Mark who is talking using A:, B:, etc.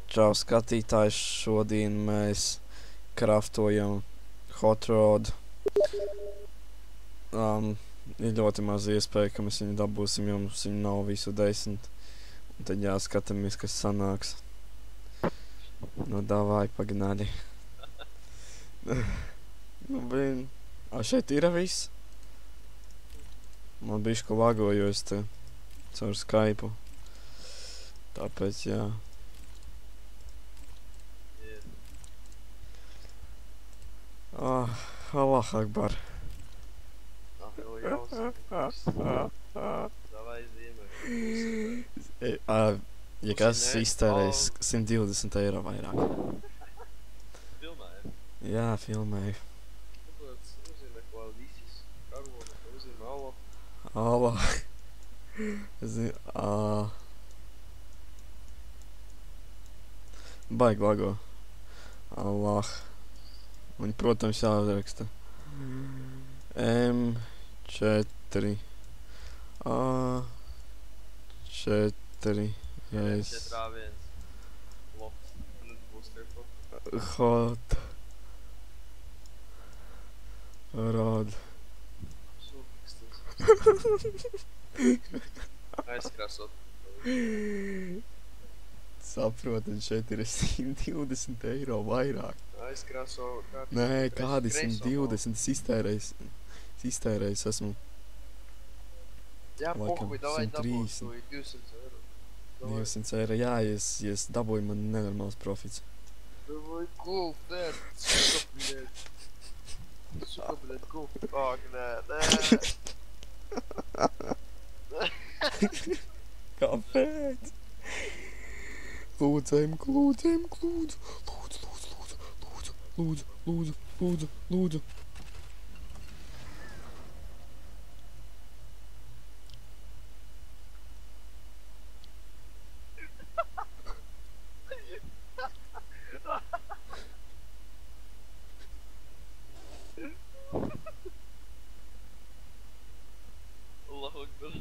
A: Čau skatītājs, šodien mēs kraftojam Hot Rod. Ir ļoti maz iespēja, ka mēs viņu dabūsim, jo mums viņu nav visu 10. Un tad jāskatāmies, kas sanāks. Nu, davai, pagināļi. Nu, blin. Šeit ir viss. Man bišķi lagojos te caur Skype. Tāpēc, jā. Allah Akbar. Ja kas iztērēs 120 eiro vairāk.
B: Filmēji?
A: Jā, filmēju.
B: Kāpēc uzzīmē ko visis? Karvona, uzzīmē Allah.
A: Allah. Baigi lago. Allah. Un, protams, jāuzraksta. M4 A4 S
B: 4A1 Loft. Būs tev
A: Hot Rod.
B: Aizkrāsot.
A: Saprotat, šeit ir 120 eiro vairāk.
B: Aizkrāso kārtas.
A: Nē, kādi 120 iztērējis esmu.
B: Jā,
A: Laikam,
B: pohuj, davai
A: 130.
B: dabūšu 200 eiro.
A: 200 eiro, jā, ja es dabūju, man nenormāls profits.
B: Davai, go, fēr. Suka, blēd. Suka, blēd, go. Ak, nē.
A: Kāpēc? Lūdzu, lūdzu.
B: Allahu Akbar.